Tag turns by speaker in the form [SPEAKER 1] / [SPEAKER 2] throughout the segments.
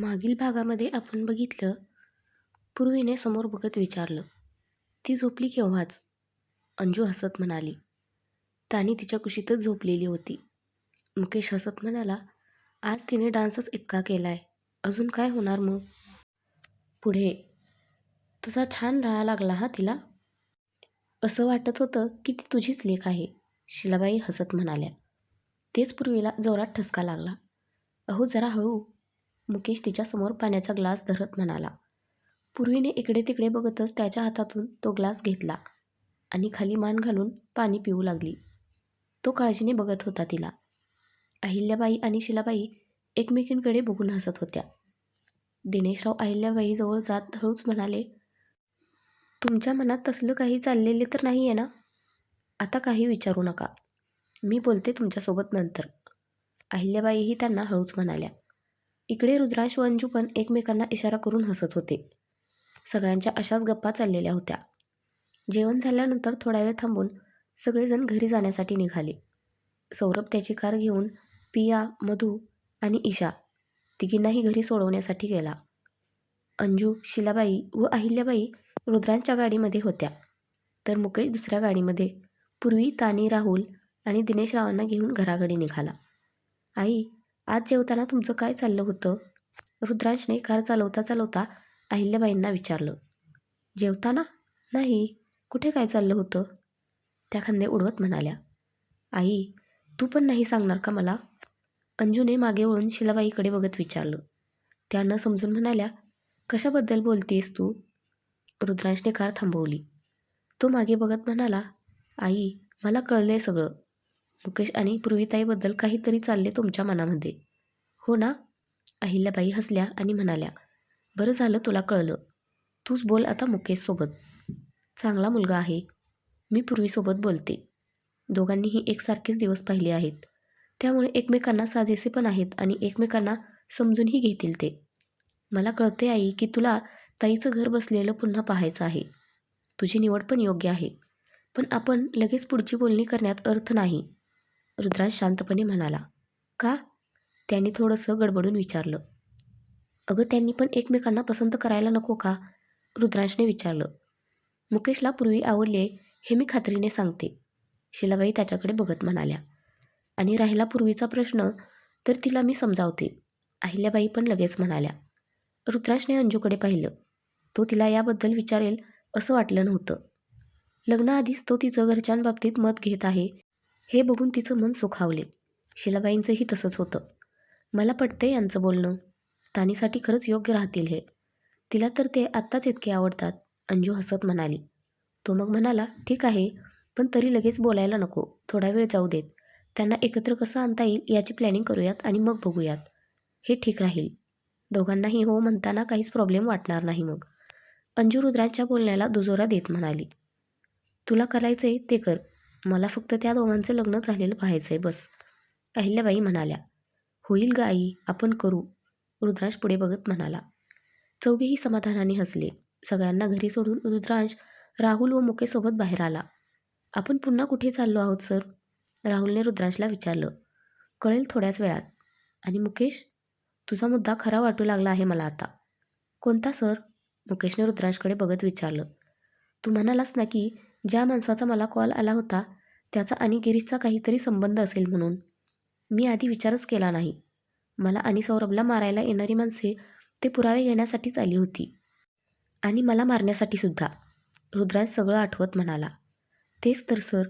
[SPEAKER 1] मागील भागामध्ये आपण बघितलं, पूर्वीने समोर बघत विचारलं, ती झोपली केव्हाच? अंजू हसत म्हणाली. तानी तिच्या कुशीतच झोपलेली होती. मुकेश हसत म्हणाला, आज तिने डान्सच इतका केलाय, अजून काय होणार मग? पुढे, तुझा छान राहा लागला हा तिला. असं वाटत होतं की ती तुझीच लेक आहे, शिलाबाई हसत म्हणाल्या. तेच पूर्वीला जोरात ठसका लागला. अहो जरा हळू, मुकेश तिच्यासमोर पाण्याचा ग्लास धरत म्हणाला. पूर्वीने इकडे तिकडे बघतच त्याच्या हातातून तो ग्लास घेतला आणि खाली मान घालून पाणी पिऊ लागली. तो काळजीने बघत होता तिला. अहिल्याबाई आणि शिलाबाई एकमेकींकडे बघून हसत होत्या. दिनेशराव अहिल्याबाईजवळ जात हळूच म्हणाले, तुमच्या मनात तसलं काही चाललेले तर नाही आहे ना? आता काही विचारू नका, मी बोलते तुमच्यासोबत नंतर. अहिल्याबाईही त्यांना हळूच म्हणाल्या. इकडे रुद्रांश व अंजू पण एकमेकांना इशारा करून हसत होते. सगळ्यांच्या अशाच गप्पा चाललेल्या होत्या. जेवण झाल्यानंतर थोडा वेळ थांबून सगळेजण घरी जाण्यासाठी निघाले. सौरभ त्याची कार घेऊन पिया, मधू आणि ईशा तिघींनाही घरी सोडवण्यासाठी गेला. अंजू, शिलाबाई व अहिल्याबाई रुद्रांच्या गाडीमध्ये होत्या, तर मुकेश दुसऱ्या गाडीमध्ये पूर्वी, तानी, राहुल आणि दिनेशरावांना घेऊन घराकडे निघाला. आई, आज जेवताना तुमचं काय चाललं होतं? रुद्रांशने कार चालवता चालवता अहिल्याबाईंना विचारलं. जेवताना? नाही, कुठे काय चाललं होतं? त्या खांदे उडवत म्हणाल्या. आई, तू पण नाही सांगणार का मला? अंजूने मागे वळून शिलाबाईकडे बघत विचारलं. त्या न समजून म्हणाल्या, कशाबद्दल बोलतेस तू? रुद्रांशने कार थांबवली. तो मागे बघत म्हणाला, आई, मला कळलंय सगळं. मुकेश आणि पूर्वीताईबद्दल काहीतरी चालले तुमच्या मनामध्ये, हो ना? अहिल्याबाई हसल्या आणि म्हणाल्या, बरं झालं तुला कळलं. तूच बोल आता मुकेशसोबत. चांगला मुलगा आहे. मी पूर्वीसोबत बोलते. दोघांनीही एकसारखेच दिवस पाहिले आहेत, त्यामुळे एकमेकांना साजेसे पण आहेत आणि एकमेकांना समजूनही घेतील ते. मला कळते आई की तुला ताईचं घर बसलेलं पुन्हा पाहायचं आहे. तुझी निवड पण योग्य आहे, पण आपण लगेच पुढची बोलणी करण्यात अर्थ नाही. रुद्रांश शांतपणे म्हणाला. का? त्यांनी थोडंसं गडबडून विचारलं. अगं त्यांनी पण एकमेकांना पसंत करायला नको का? रुद्रांशने विचारलं. मुकेशला पूर्वी आवडले हे मी खात्रीने सांगते, शिलाबाई त्याच्याकडे बघत म्हणाल्या. आणि राहिला पूर्वीचा प्रश्न तर तिला मी समजावते, अहिल्याबाई पण लगेच म्हणाल्या. रुद्रांशने अंजूकडे पाहिलं. तो तिला याबद्दल विचारेल असं वाटलं नव्हतं. लग्नाआधीच तो तिचं घरच्यांबाबतीत मत घेत आहे हे बघून तिचं मन सुखावले. शिलाबाईंचंही तसंच होतं. मला पटते यांचं बोलणं. तानीसाठी खरंच योग्य राहतील हे. तिला तर ते आत्ताच इतके आवडतात, अंजू हसत म्हणाली. तो मग म्हणाला, ठीक आहे, पण तरी लगेच बोलायला नको, थोडा वेळ जाऊ देत. त्यांना एकत्र कसं आणता येईल याची प्लॅनिंग करूयात आणि मग बघूयात. हे ठीक राहील. दोघांनाही हो म्हणताना काहीच प्रॉब्लेम वाटणार नाही मग. अंजू रुद्रांच्या बोलण्याला दुजोरा देत म्हणाली. तुला करायचंय ते कर, मला फक्त त्या दोघांचं लग्न झालेलं पाहायचंय बस. अहिल्याबाई म्हणाल्या. होईल ग आई, आपण करू, रुद्रांश पुढे बघत म्हणाला. चौघेही समाधानाने हसले. सगळ्यांना घरी सोडून रुद्रांश राहुल व मुकेशसोबत बाहेर आला. आपण पुन्हा कुठे चाललो आहोत सर? राहुलने रुद्रांशला विचारलं. कळेल थोड्याच वेळात. आणि मुकेश, तुझा मुद्दा खरा वाटू लागला आहे मला आता. कोणता सर? मुकेशने रुद्रांशकडे बघत विचारलं. तू म्हणालास ना की ज्या माणसाचा मला कॉल आला होता त्याचा आणि गिरीशचा काहीतरी संबंध असेल म्हणून. मी आधी विचारच केला नाही. मला आणि सौरभला मारायला येणारी माणसे ते पुरावे घेण्यासाठीच आली होती. आणि मला मारण्यासाठी सुद्धा, रुद्रांश सगळं आठवत म्हणाला. तेच तर सर,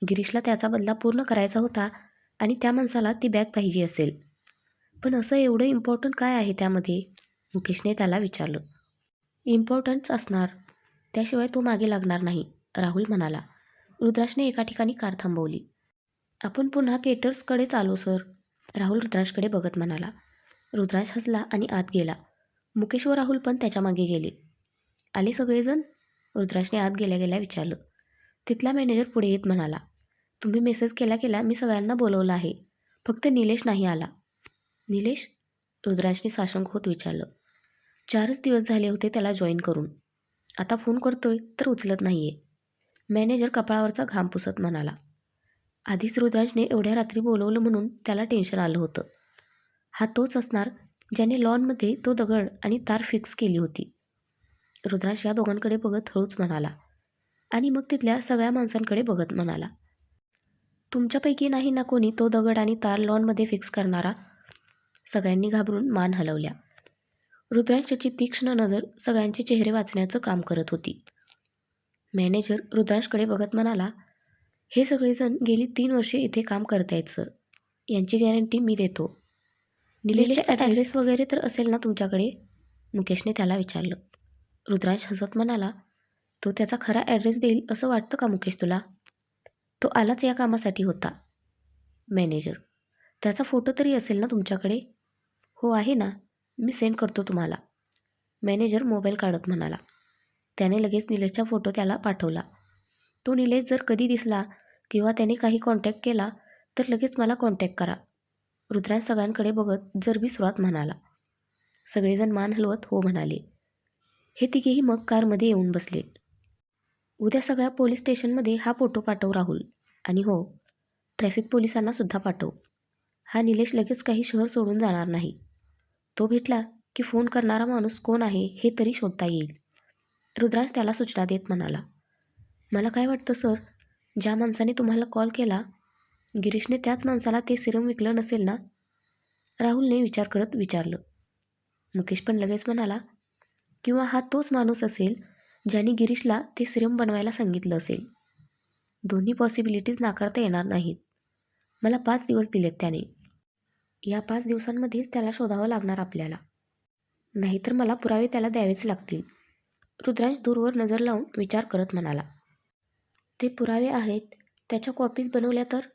[SPEAKER 1] गिरीशला त्याचा बदला पूर्ण करायचा होता आणि त्या माणसाला ती बॅग पाहिजे असेल. पण असं एवढं इम्पॉर्टंट काय आहे त्यामध्ये? मुकेशने त्याला विचारलं. इम्पॉर्टंटच असणार, त्याशिवाय तो मागे लागणार नाही, राहुल म्हणाला. रुद्रांशने एका ठिकाणी कार थांबवली. आपण पुन्हा केटर्सकडेच आलो सर, राहुल रुद्रांशकडे बघत म्हणाला. रुद्रांश हसला आणि आत गेला. मुकेश व राहुल पण त्याच्या मागे गेले. आले सगळेजण? रुद्रांशने आत गेल्या गेल्या विचारलं. तिथला मॅनेजर पुढे येत म्हणाला. तुम्ही मेसेज केल्या केल्या मी सगळ्यांना बोलवलं आहे, फक्त निलेश नाही आला. निलेश? रुद्रांशने साशंक होत विचारलं. 4च दिवस झाले होते त्याला जॉईन करून. आता फोन करतोय तर उचलत नाहीये, मॅनेजर कपाळावरचा घाम पुसत म्हणाला. आधीच रुद्रांशने एवढ्या रात्री बोलवलं म्हणून त्याला टेन्शन आलं होतं. हा तोच असणार ज्याने लॉनमध्ये तो दगड आणि तार फिक्स केली होती. रुद्रांश या दोघांकडे बघत हळूच म्हणाला आणि मग तिथल्या सगळ्या माणसांकडे बघत म्हणाला, तुमच्यापैकी नाही ना कोणी तो दगड आणि तार लॉनमध्ये फिक्स करणारा? सगळ्यांनी घाबरून मान हलवल्या. रुद्रांशची तीक्ष्ण नजर सगळ्यांचे चेहरे वाचण्याचं काम करत होती. मॅनेजर रुद्रांशकडे बघत म्हणाला, हे सगळेजण गेली 3 वर्षे इथे काम करतायत सर. यांची गॅरंटी मी देतो. निलेशचा ॲड्रेस वगैरे तर असेल ना तुमच्याकडे? मुकेशने त्याला विचारलं. रुद्रांश हसत म्हणाला, तो त्याचा खरा ॲड्रेस देईल असं वाटतं का मुकेश तुला? तो आलाच या कामासाठी होता. मॅनेजर, त्याचा फोटो तरी असेल ना तुमच्याकडे? हो आहे ना, मी सेंड करतो तुम्हाला. मॅनेजर मोबाईल काढत म्हणाला. त्याने लगेच निलेशचा फोटो त्याला पाठवला. तो निलेश जर कधी दिसला किंवा त्याने काही कॉन्टॅक्ट केला तर लगेच मला कॉन्टॅक्ट करा. रुद्रांश सगळ्यांकडे बघत जरबी सुरात म्हणाला. सगळेजण मान हलवत हो म्हणाले. हे तिघेही मग कारमध्ये येऊन बसले. उद्या सगळ्या पोलीस स्टेशनमध्ये हा फोटो पाठव राहुल. आणि हो, ट्रॅफिक पोलिसांना सुद्धा पाठव. हा निलेश लगेच काही शहर सोडून जाणार नाही. तो भेटला की फोन करणारा माणूस कोण आहे हे तरी शोधता येईल. रुद्रांश त्याला सूचना देत म्हणाला. मला काय वाटतं सर, ज्या माणसाने तुम्हाला कॉल केला, गिरीशने त्याच माणसाला ते सिरम विकलं नसेल ना? राहुलने विचार करत विचारलं. मुकेश पण लगेच म्हणाला, किंवा हा तोच माणूस असेल ज्याने गिरीशला ते सिरम बनवायला सांगितलं असेल. दोन्ही पॉसिबिलिटीज नाकारता येणार नाहीत. मला 5 दिवस दिलेत त्याने. या 5 दिवसांमध्येच त्याला शोधावं लागणार आपल्याला. नाहीतर मला पुरावे त्याला द्यावेच लागतील. रुद्रांश दूरवर नजर लावून विचार करत म्हणाला. ते पुरावे आहेत, त्याच्या कॉपीज बनवल्या तर?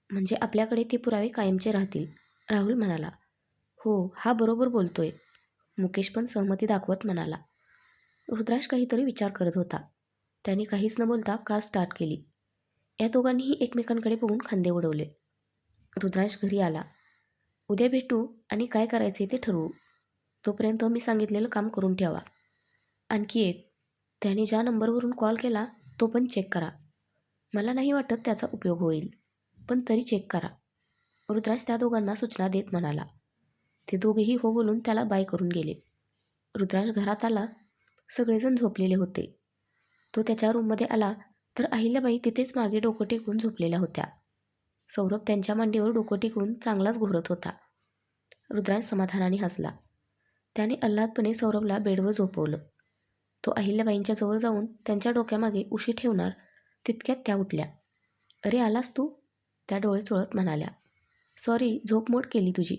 [SPEAKER 1] म्हणजे आपल्याकडे ते पुरावे कायमचे राहतील, राहुल म्हणाला. हो, हा बरोबर बोलतोय. मुकेश पण सहमती दाखवत म्हणाला. रुद्रांश काहीतरी विचार करत होता. त्याने काहीच न बोलता कार स्टार्ट केली. या दोघांनीही एकमेकांकडे बघून खांदे उडवले. रुद्रांश घरी आला. उद्या भेटू आणि काय करायचे ते ठरवू. तोपर्यंत मी सांगितलेलं काम करून ठेवा. आणखी एक, त्याने ज्या नंबरवरून कॉल केला तो पण चेक करा. मला नाही वाटत त्याचा उपयोग होईल, पण तरी चेक करा. रुद्रांश त्या दोघांना सूचना देत म्हणाला. ते दोघेही हो बोलून त्याला बाय करून गेले. रुद्रांश घरात आला. सगळेजण झोपलेले होते. तो त्याच्या रूममध्ये आला तर अहिल्याबाई तिथेच मागे डोकं टेकून झोपलेल्या होत्या. सौरभ त्यांच्या मांडीवर डोकं टेकून चांगलाच घोरत होता. रुद्रांश समाधानाने हसला. त्याने अल्हादपणे सौरभला बेडवर झोपवलं. तो अहिल्याबाईंच्या जवळ जाऊन त्यांच्या डोक्यामागे उशी ठेवणार तितक्यात त्या उठल्या. अरे आलास तू? त्या डोळे चोळत म्हणाल्या. सॉरी, झोप मोड केली तुझी.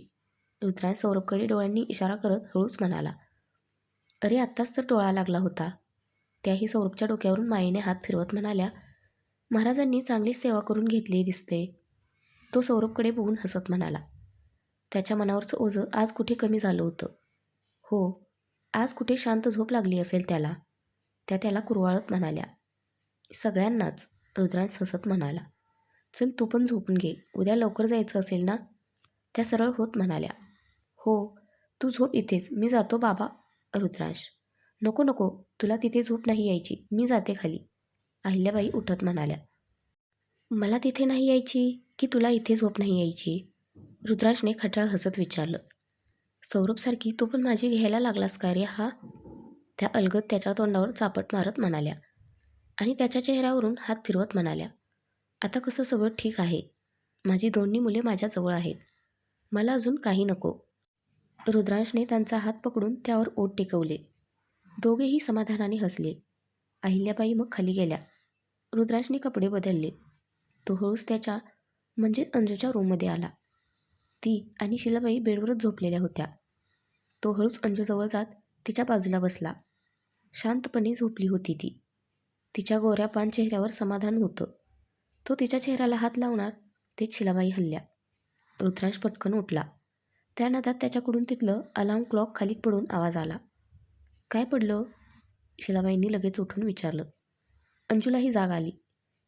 [SPEAKER 1] रुद्रांश सौरभकडे डोळ्यांनी इशारा करत हळूच म्हणाला. अरे आत्ताच तर डोळा लागला होता. त्याही सौरभच्या डोक्यावरून मायेने हात फिरवत म्हणाल्या. महाराजांनी चांगलीच सेवा करून घेतली दिसते. तो सौरभकडे बघून हसत म्हणाला. त्याच्या मनावरचं ओझं आज कुठे कमी झालं होतं. हो, आज कुठे शांत झोप लागली असेल त्याला. त्या त्याला कुरवाळत म्हणाल्या. सगळ्यांनाच, रुद्रांश हसत म्हणाला. चल तू पण झोपून घे, उद्या लवकर जायचं असेल ना? त्या सरळ होत म्हणाल्या. हो, तू झोप इथेच, मी जातो बाबा. रुद्रांश, नको नको, तुला तिथे झोप नाही यायची, मी जाते खाली. अहिल्याबाई उठत म्हणाल्या. मला तिथे नाही यायची की तुला इथे झोप नाही यायची? रुद्रांशने खट्याळ हसत विचारलं. सौरभसारखी तो पण माझी घ्यायला लागलास काय रे हा? त्या अलगद त्याच्या तोंडावर चापट मारत म्हणाल्या आणि त्याच्या चेहऱ्यावरून हात फिरवत म्हणाल्या. आता कसं सगळं ठीक आहे. माझी दोन्ही मुले माझ्याजवळ आहेत. मला अजून काही नको. रुद्रांशने त्यांचा हात पकडून त्यावर ओठ टेकवले. दोघेही समाधानाने हसले. अहिल्याबाई मग खाली गेल्या. रुद्रांशने कपडे बदलले. तो हळूच त्याच्या म्हणजे अंजूच्या रूममध्ये आला. ती आणि शिलाबाई बेडवरच झोपलेल्या होत्या. तो हळूच अंजूजवळ जात तिच्या बाजूला बसला. शांतपणे झोपली होती ती. तिच्या गोऱ्या पान चेहऱ्यावर समाधान होतं. तो तिच्या चेहऱ्याला हात लावणार तेच शिलाबाई हलल्या. रुद्रांश पटकन उठला. त्या नादात त्याच्याकडून तिथलं अलार्म क्लॉक खाली पडून आवाज आला. काय पडलं? शिलाबाईंनी लगेच उठून विचारलं. अंजूलाही जाग आली.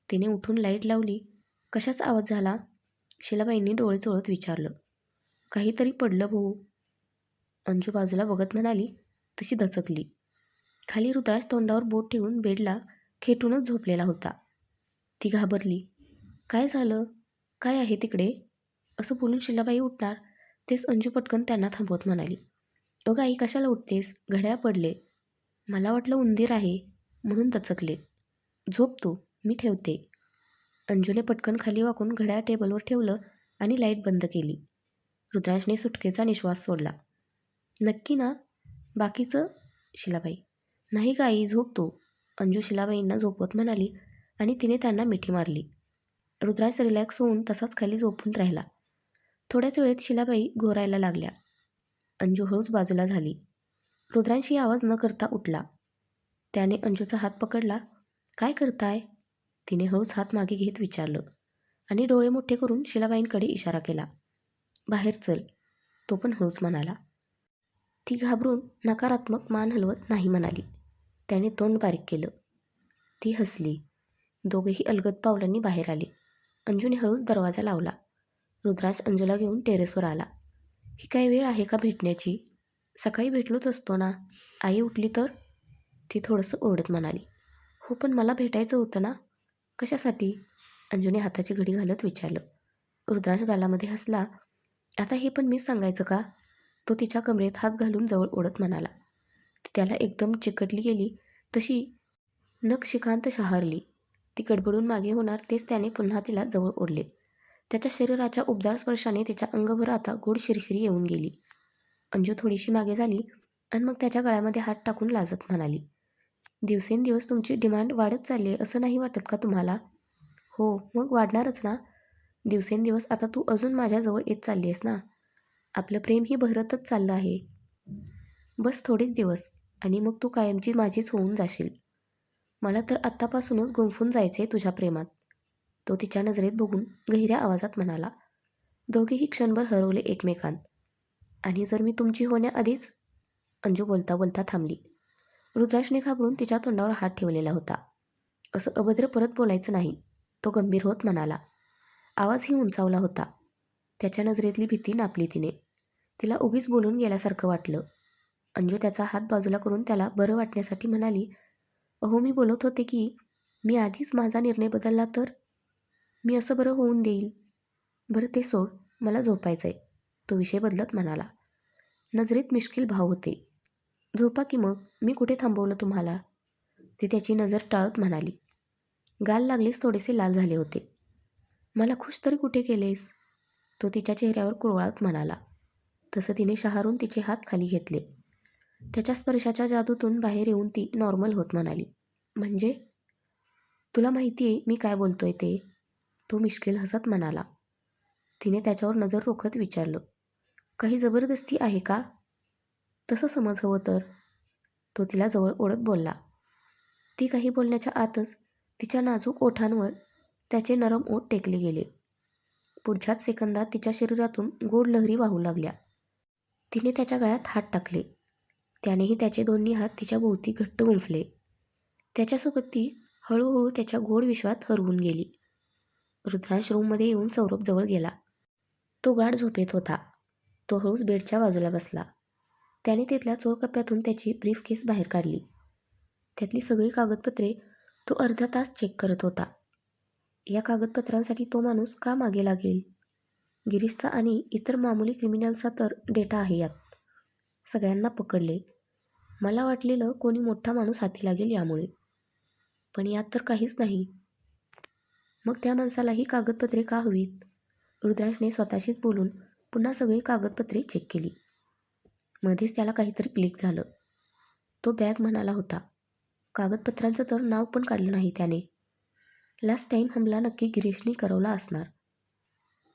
[SPEAKER 1] तिने उठून लाईट लावली. कशाचा आवाज झाला? शिलाबाईंनी डोळे चोळत विचारलं. काहीतरी पडलं भाऊ. अंजू बाजूला बघत म्हणाली. तशी दचकली. खाली रुद्रांश तोंडावर बोट ठेवून बेडला खेटूनच झोपलेला होता. ती घाबरली. काय झालं? काय आहे तिकडे? असं बोलून शिलाबाई उठणार तेच अंजू पटकन त्यांना थांबवत म्हणाली, अगं आई कशाला उठतेस? घड्याळ पडले. मला वाटलं उंदीर आहे म्हणून दचकले. झोप तू, मी ठेवते. अंजूने पटकन खाली वाकून घड्याळ टेबलवर ठेवलं आणि लाईट बंद केली. रुद्रांशने सुटकेचा निश्वास सोडला. नक्की ना? बाकीचं? शिलाबाई. नाही का आई, झोप तू. अंजू शिलाबाईंना झोपवत म्हणाली आणि तिने त्यांना मिठी मारली. रुद्रांश रिलॅक्स होऊन तसाच खाली झोपून राहिला. थोड्याच वेळेत शिलाबाई घोरायला लागल्या. अंजू हळूच बाजूला झाली. रुद्रांशी आवाज न करता उठला. त्याने अंजूचा हात पकडला. काय करताय? तिने हळूच हात मागे घेत विचारलं आणि डोळे मोठे करून शिलाबाईंकडे इशारा केला. बाहेर चल, तो पण हळूच म्हणाला. ती घाबरून नकारात्मक मान हलवत नाही म्हणाली. त्याने तोंड बारीक केलं. ती हसली. दोघेही अलगद पावलांनी बाहेर आले. अंजूने हळूच दरवाजा लावला. रुद्रांश अंजूला घेऊन टेरेसवर आला. ही काय वेळ आहे का भेटण्याची? सकाळी भेटलोच असतो ना. आई उठली तर? ती थोडंसं ओरडत म्हणाली. हो पण मला भेटायचं होतं ना. कशासाठी? अंजूने हाताची घडी घालत विचारलं. रुद्रांश गालामध्ये हसला. आता हे पण मीच सांगायचं का? तो तिच्या कमरेत हात घालून जवळ ओढत म्हणाला. ती त्याला एकदम चिकटली गेली तशी नखशिखांत शहारली. ती गडबडून मागे होणार तेच त्याने पुन्हा तिला जवळ ओढले. त्याच्या शरीराच्या उबदार स्पर्शाने तिच्या अंगभर आता गोड शिरशिरी येऊन गेली. अंजू थोडीशी मागे झाली आणि मग त्याच्या गळ्यामध्ये हात टाकून लाजत म्हणाली. दिवसेंदिवस तुमची डिमांड वाढत चालली आहे असं नाही वाटत का तुम्हाला? हो, मग वाढणारच ना. दिवसेंदिवस आता तू अजून माझ्याजवळ येत चालली आहेस ना. आपलं प्रेमही बहरतच चाललं आहे. बस थोडेच दिवस आणि मग तू कायमची माझीच होऊन जाशील. मला तर आत्तापासूनच गुंफून जायचे आहे तुझ्या प्रेमात. तो तिच्या नजरेत बघून गहिऱ्या आवाजात म्हणाला. दोघेही क्षणभर हरवले एकमेकांत. आणि जर मी तुमची होण्याआधीच? अंजू बोलता बोलता थांबली. रुद्रांशने घाबरून तिच्या तोंडावर हात ठेवलेला होता. असं अभद्र परत बोलायचं नाही, तो गंभीर होत म्हणाला. आवाजही उंचावला होता. त्याच्या नजरेतली भीती नापली तिने. तिला उगीच बोलून गेल्यासारखं वाटलं. अंजू त्याचा हात बाजूला करून त्याला बरं वाटण्यासाठी म्हणाली. अहो मी बोलत होते की मी आधीच माझा निर्णय बदलला तर? मी असं बरं होऊन देईल. बरं ते सोड, मला झोपायचं आहे, तो विषय बदलत म्हणाला. नजरेत मिश्किल भाव होते. झोपा की मग, मी कुठे थांबवलं तुम्हाला? ती त्याची नजर टाळत म्हणाली. गाल लागलेच थोडेसे लाल झाले होते. मला खुश तरी कुठे केलेस? तो तिच्या चेहऱ्यावर कुरवाळत म्हणाला. तसं तिने शहारून तिचे हात खाली घेतले. त्याच्या स्पर्शाच्या जादूतून बाहेर येऊन ती नॉर्मल होत म्हणाली. म्हणजे? तुला माहिती आहे मी काय बोलतोय ते? तो मिश्किल हसत म्हणाला. तिने त्याच्यावर नजर रोखत विचारलं. काही जबरदस्ती आहे का? तसं समज हवं तर. तो तिला जवळ ओढत बोलला. ती काही बोलण्याच्या आतच तिच्या नाजूक ओठांवर त्याचे नरम ओठ टेकले गेले. पुढच्याच सेकंदात तिच्या शरीरातून गोड लहरी वाहू लागल्या. तिने त्याच्या गळ्यात हात टाकले. त्यानेही त्याचे दोन्ही हात तिच्या भोवती घट्ट गुंफले. त्याच्यासोबत ती हळूहळू त्याच्या गोड विश्वात हरवून गेली. रुद्रांश रूममध्ये येऊन सौरभ जवळ गेला. तो गाढ झोपेत होता. तो हळूच बेडच्या बाजूला बसला. त्याने तिथल्या चोरकप्प्यातून त्याची ब्रीफकेस बाहेर काढली. त्यातली सगळी कागदपत्रे तो अर्धा तास चेक करत होता. या कागदपत्रांसाठी तो माणूस का मागे लागेल? गिरीशचा आणि इतर मामुली क्रिमिनल्सचा तर डेटा आहे यात. सगळ्यांना पकडले. मला वाटलेलं कोणी मोठा माणूस हाती लागेल यामुळे. पण यात तर काहीच नाही. मग त्या माणसाला ही कागदपत्रे का हवीत? रुद्रांशने स्वतःशीच बोलून पुन्हा सगळी कागदपत्रे चेक केली. मध्येच त्याला काहीतरी क्लिक झालं. तो बॅग म्हणाला होता. कागदपत्रांचं तर नाव पण काढलं नाही त्याने. लास्ट टाईम हमला नक्की गिरीशने करवला असणार.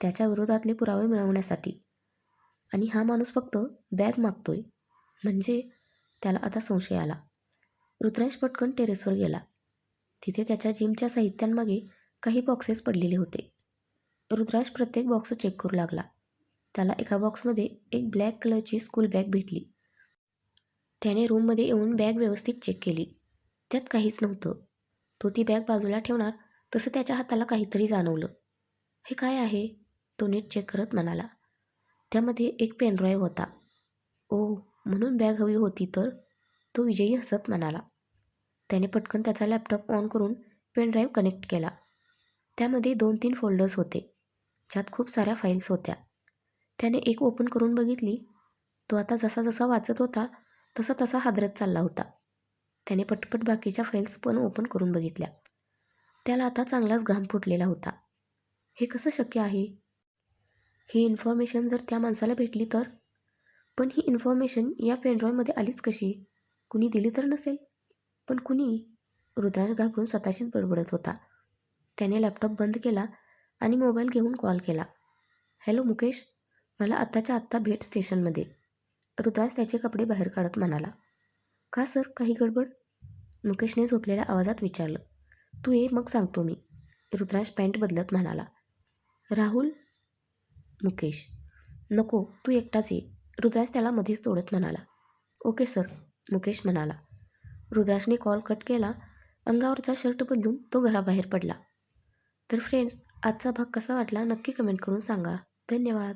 [SPEAKER 1] त्याच्या विरोधातले पुरावे मिळवण्यासाठी. आणि हा माणूस फक्त बॅग मागतोय. म्हणजे त्याला आता संशय आला. रुद्रांश पटकन टेरेसवर गेला. तिथे त्याच्या जिमच्या साहित्यांमागे काही बॉक्सेस पडलेले होते. रुद्रांश प्रत्येक बॉक्स चेक करू लागला. त्याला एका बॉक्समध्ये एक ब्लॅक कलरची स्कूल बॅग भेटली. त्याने रूममध्ये येऊन बॅग व्यवस्थित चेक केली. त्यात काहीच नव्हतं. तो ती बॅग बाजूला ठेवणार तसं त्याच्या हाताला काहीतरी जाणवलं. हे काय आहे? तो नीट चेक करत म्हणाला. त्यामध्ये एक पेनड्राईव्ह होता. ओ, म्हणून बॅग हवी होती तर? तो विजयी हसत म्हणाला. त्याने पटकन त्याचा लॅपटॉप ऑन करून पेनड्राईव्ह कनेक्ट केला. त्यामध्ये 2-3 फोल्डर्स होते, ज्यात खूप साऱ्या फाईल्स होत्या. त्याने एक ओपन करून बघितली. तो आता जसा जसा वाचत होता तसा तसा हादरत चालला होता. त्याने पटपट बाकीच्या फाईल्स पण ओपन करून बघितल्या. त्याला आता चांगलाच घाम फुटलेला होता. हे कसं शक्य आहे? ही इन्फॉर्मेशन जर त्या माणसाला भेटली तर? पण ही इन्फॉर्मेशन या पेनड्रॉईव्हमध्ये आलीच कशी? कुणी दिली तर नसेल? पण कुणी? रुद्रांश घाबरून स्वतःशीच बडबडत होता. त्याने लॅपटॉप बंद केला आणि मोबाईल घेऊन कॉल केला. हॅलो मुकेश, मला आत्ताच्या आत्ता भेट स्टेशनमध्ये. रुद्रांश त्याचे कपडे बाहेर काढत म्हणाला. का सर, काही गडबड? मुकेशने झोपलेल्या आवाजात विचारलं. तू ये, मग सांगतो मी. रुद्रांश पॅन्ट बदलत म्हणाला. राहुल? मुकेश. नको, तू एकटाच ये. रुद्रांश त्याला मध्येच तोडत म्हणाला. ओके सर, मुकेश म्हणाला. रुद्रांशने कॉल कट केला. अंगावरचा शर्ट बदलून तो घराबाहेर पडला. तर फ्रेंड्स, आजचा भाग कसा वाटला नक्की कमेंट करून सांगा. धन्यवाद.